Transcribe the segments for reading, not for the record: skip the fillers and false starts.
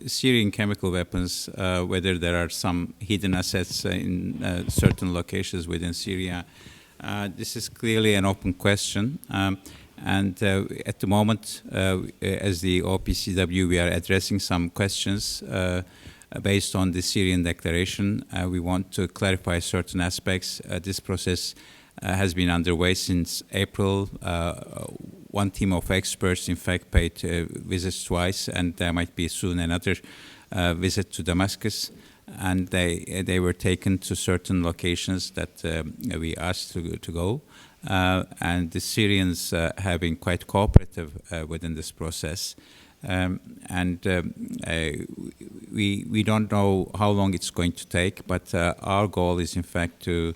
Syrian chemical weapons, whether there are some hidden assets in certain locations within Syria, this is clearly an open question. And at the moment, as the OPCW, we are addressing some questions based on the Syrian declaration. We want to clarify certain aspects. This process has been underway since April. One team of experts, in fact, paid visits twice, and there might be soon another visit to Damascus. And they were taken to certain locations that we asked to go. And the Syrians have been quite cooperative within this process. We don't know how long it's going to take, but our goal is, in fact, to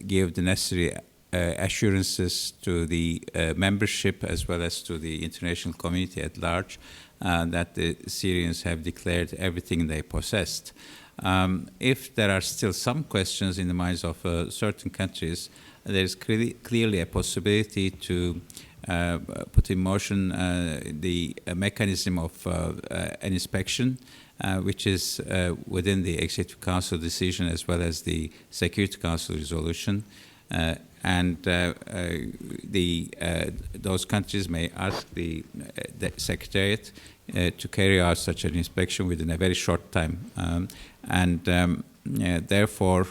give the necessary assurances to the membership as well as to the international community at large that the Syrians have declared everything they possessed. If there are still some questions in the minds of certain countries, there is clearly a possibility to put in motion the mechanism of an inspection, which is within the Executive Council decision as well as the Security Council resolution. Those countries may ask the Secretariat to carry out such an inspection within a very short time. Therefore,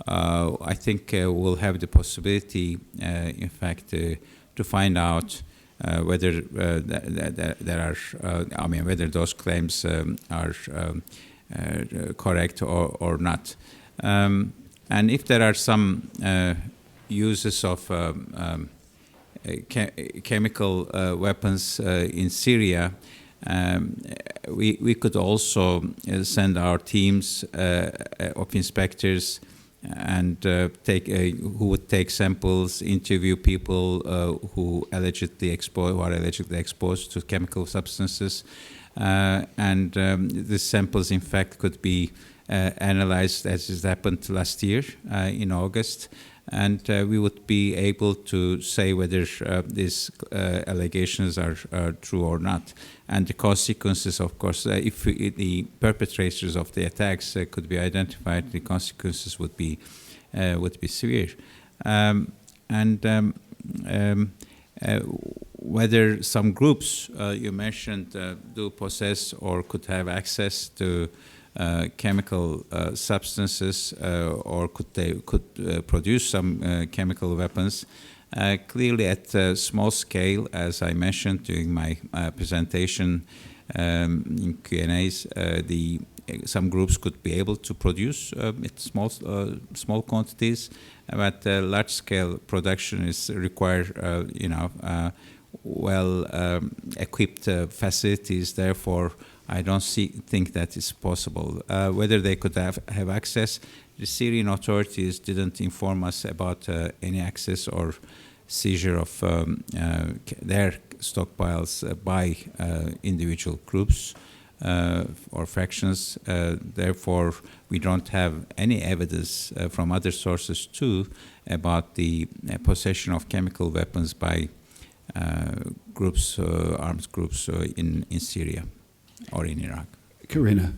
I think we'll have the possibility, in fact, to find out whether whether those claims are correct or not. And if there are some uses of chemical weapons in Syria, we could also send our teams of inspectors and who would take samples, interview people who are allegedly exposed to chemical substances, and the samples, in fact, could be analyzed as has happened last year in August, and we would be able to say whether these allegations are true or not. And the consequences, of course, if the perpetrators of the attacks could be identified, the consequences would be severe. Whether some groups you mentioned do possess or could have access to chemical substances or could produce some chemical weapons. Clearly at small scale, as I mentioned during my presentation in Q&As, some groups could be able to produce small quantities, but large-scale production is require well-equipped facilities. Therefore, I don't think that is possible. Whether they could have access, the Syrian authorities didn't inform us about any access or seizure of their stockpiles by individual groups or factions. Therefore, we don't have any evidence from other sources too about the possession of chemical weapons by groups, armed groups in Syria or in Iraq. Karina.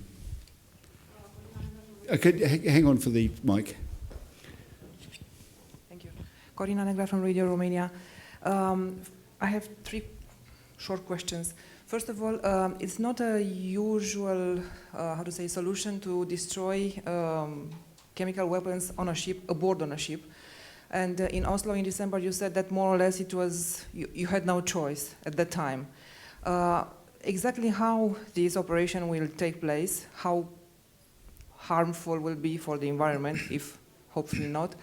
Okay, hang on for the mic. Thank you. Corina Negra from Radio Romania. I have three short questions. First of all, it's not a usual, solution to destroy chemical weapons on a ship, aboard on a ship. And in Oslo in December, you said that more or less it was, you had no choice at that time. Exactly how this operation will take place, how harmful will be for the environment, if hopefully not.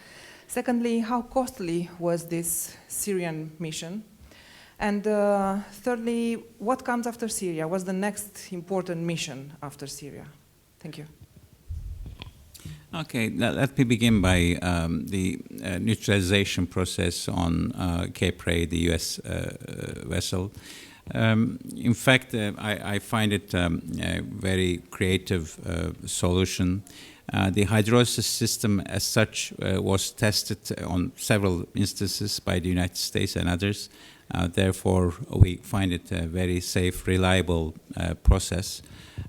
Secondly, how costly was this Syrian mission? And thirdly, what comes after Syria? What's the next important mission after Syria? Thank you. Okay, let me begin by the neutralization process on Cape Ray, the U.S. vessel. In fact, I find it a very creative solution. The hydrolysis system as such was tested on several instances by the United States and others. Therefore, we find it a very safe, reliable process.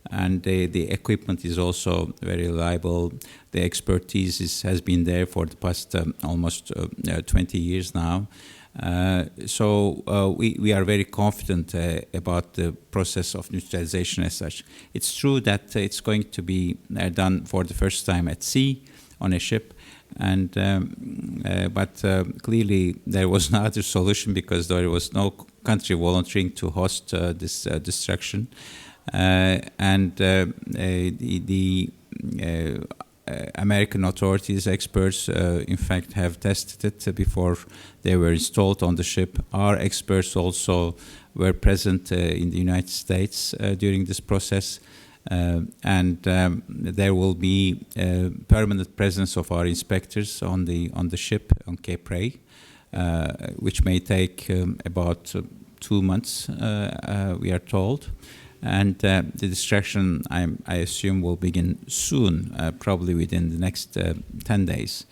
And the equipment is also very reliable. The expertise has been there for the past almost 20 years now. So we are very confident about the process of neutralization as such. It's true that it's going to be done for the first time at sea on a ship, and but clearly there was no other solution because there was no country volunteering to host this destruction, and the American authorities, experts, in fact, have tested it before they were installed on the ship. Our experts also were present in the United States during this process, and there will be permanent presence of our inspectors on the ship on Cape Ray, which may take about 2 months, we are told. And the destruction, I assume, will begin soon, probably within the next 10 days.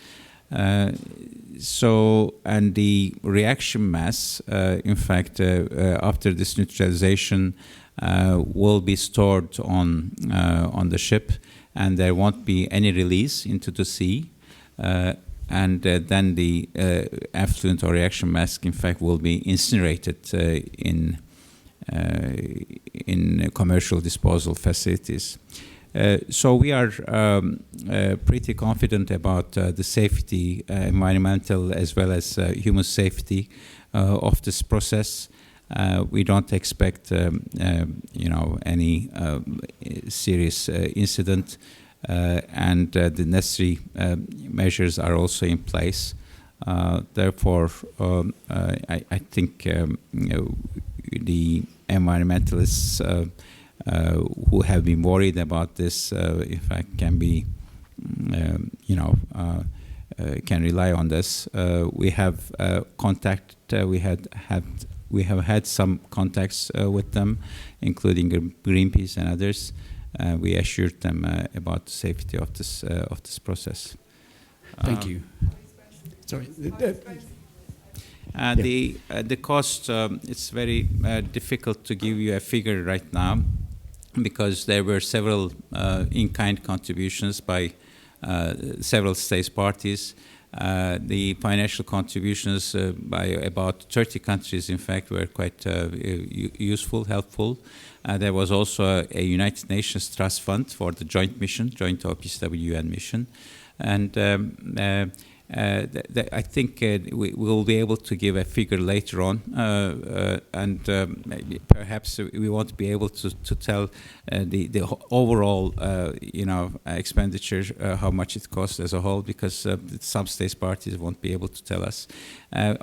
So, and the reaction mass, in fact, after this neutralization, will be stored on the ship, and there won't be any release into the sea. And then the effluent or reaction mass, in fact, will be incinerated in commercial disposal facilities. So we are pretty confident about the safety, environmental as well as human safety of this process. We don't expect, any serious incident, and the necessary measures are also in place. Therefore, I think the environmentalists who have been worried about this, in fact, can be, can rely on this. We have we have had some contacts with them, including Greenpeace and others. We assured them about the safety of this process. Thank you. Sorry. The cost, it's very difficult to give you a figure right now because there were several in-kind contributions by several state parties. The financial contributions by about 30 countries, in fact, were quite useful, helpful. There was also a United Nations Trust Fund for the joint mission, joint OPCW-UN mission. And I think we will be able to give a figure later on, and perhaps we won't be able to tell the overall, expenditure, how much it costs as a whole, because some state parties won't be able to tell us.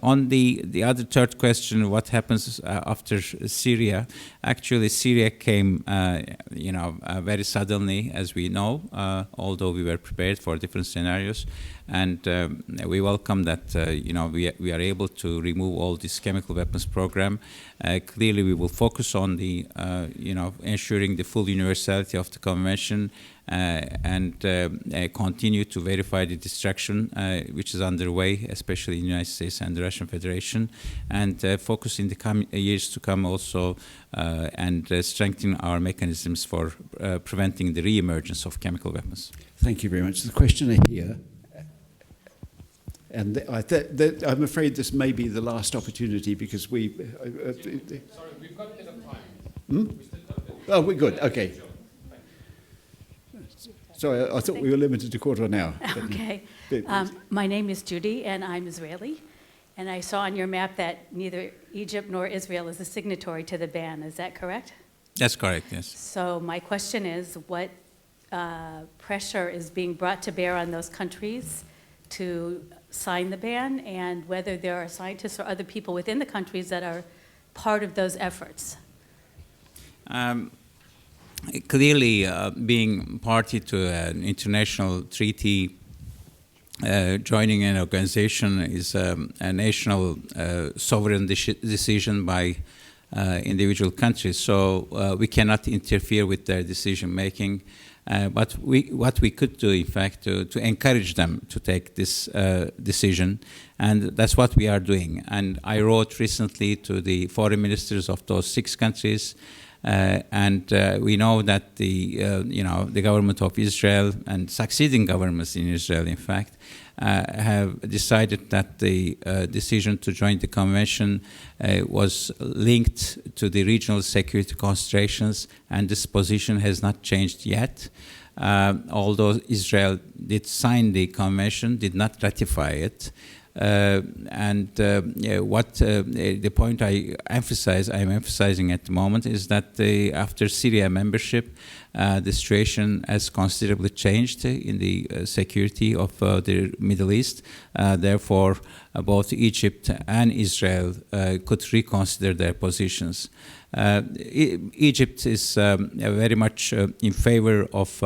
On the other third question, what happens after Syria? Actually, Syria came, very suddenly, as we know, although we were prepared for different scenarios. And we welcome that, we are able to remove all this chemical weapons program. Clearly, we will focus on the, ensuring the full universality of the convention and continue to verify the destruction, which is underway, especially in the United States and the Russian Federation, and focus in the years to come also and strengthen our mechanisms for preventing the re-emergence of chemical weapons. Thank you very much. The questioner here. And I'm afraid this may be the last opportunity because we... Sorry, we've got a bit of time. Oh, we're good. Okay. Sorry, I thought we were limited to quarter of an hour. Okay. My name is Judy, and I'm Israeli. And I saw on your map that neither Egypt nor Israel is a signatory to the ban. Is that correct? That's correct, yes. So my question is, what pressure is being brought to bear on those countries to sign the ban, and whether there are scientists or other people within the countries that are part of those efforts? Clearly, being party to an international treaty, joining an organization is a national sovereign decision by individual countries. So we cannot interfere with their decision making. But what we could do, in fact, to encourage them to take this decision, and that's what we are doing. And I wrote recently to the foreign ministers of those 6 countries, and we know that the government of Israel and succeeding governments in Israel, in fact, have decided that the decision to join the convention was linked to the regional security considerations, and this position has not changed yet. Although Israel did sign the convention, did not ratify it. The point I'm emphasizing at the moment is that after Syria membership, the situation has considerably changed in the security of the Middle East. Therefore, both Egypt and Israel could reconsider their positions. Egypt is very much in favor of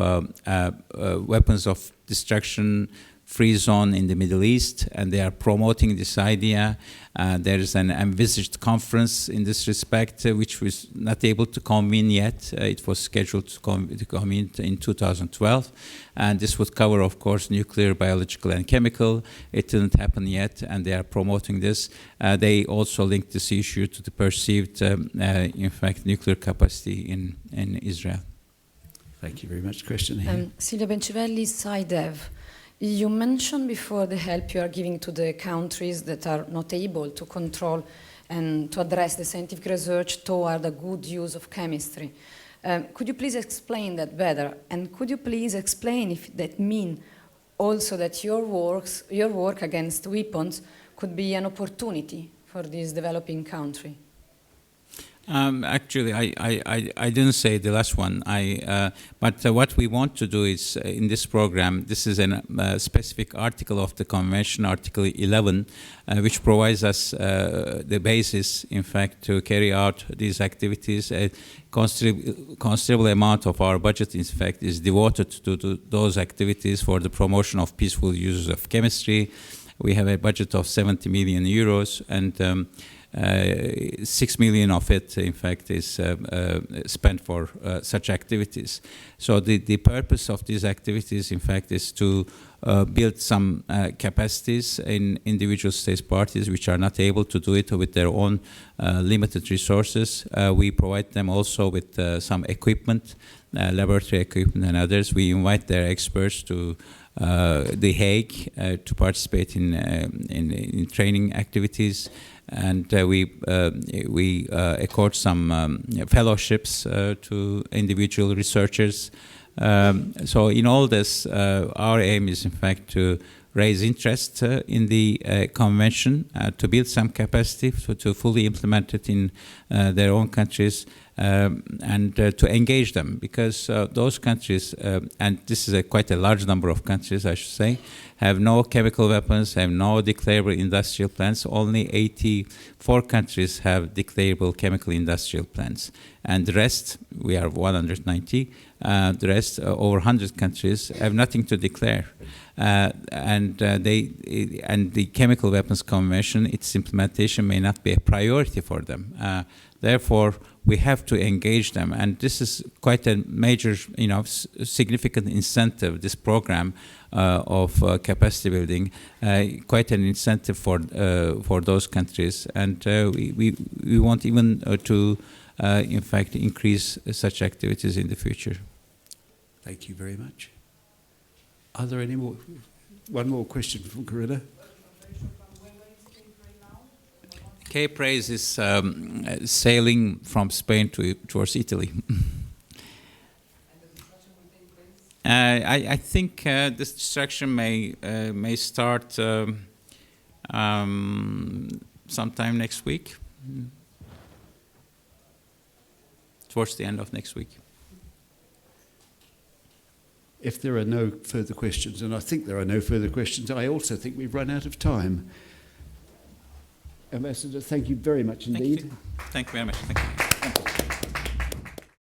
weapons of destruction free zone in the Middle East, and they are promoting this idea. There is an envisaged conference in this respect, which was not able to convene yet. It was scheduled to convene in 2012, and this would cover, of course, nuclear, biological, and chemical. It didn't happen yet, and they are promoting this. They also link this issue to the perceived, in fact, nuclear capacity in Israel. Thank you very much. Question here. Silvia Bencivelli, SciDev. You mentioned before the help you are giving to the countries that are not able to control and to address the scientific research toward a good use of chemistry. Could you please explain that better? And could you please explain if that means also that your work against weapons could be an opportunity for this developing country? Actually, I didn't say the last one. But what we want to do is in this program, this is a specific article of the convention, Article 11, which provides us the basis, in fact, to carry out these activities. A considerable amount of our budget, in fact, is devoted to those activities for the promotion of peaceful uses of chemistry. We have a budget of 70 million euros, and 6 million of it, in fact, is spent for such activities. So the purpose of these activities, in fact, is to build some capacities in individual state parties which are not able to do it with their own limited resources. We provide them also with some equipment, laboratory equipment and others. We invite their experts to The Hague to participate in training activities. And we accord some fellowships to individual researchers. So in all this, our aim is, in fact, to raise interest in the convention, to build some capacity to fully implement it in their own countries, and to engage them, because those countries, and this is quite a large number of countries, I should say, have no chemical weapons, have no declarable industrial plants. Only 84 countries have declarable chemical industrial plants. And the rest, we are 190, the rest, over 100 countries, have nothing to declare. And the Chemical Weapons Convention, its implementation may not be a priority for them. Therefore, we have to engage them, and this is quite a major, significant incentive. This program of capacity building, quite an incentive for those countries, and we want even to, in fact, increase such activities in the future. Thank you very much. Are there any more? One more question from Corinna. Cape Race is sailing from Spain towards Italy. I think this destruction may start sometime next week, towards the end of next week. If there are no further questions, and I think there are no further questions, I also think we've run out of time. Ambassador, thank you very much indeed. Thank you very much. Thank you.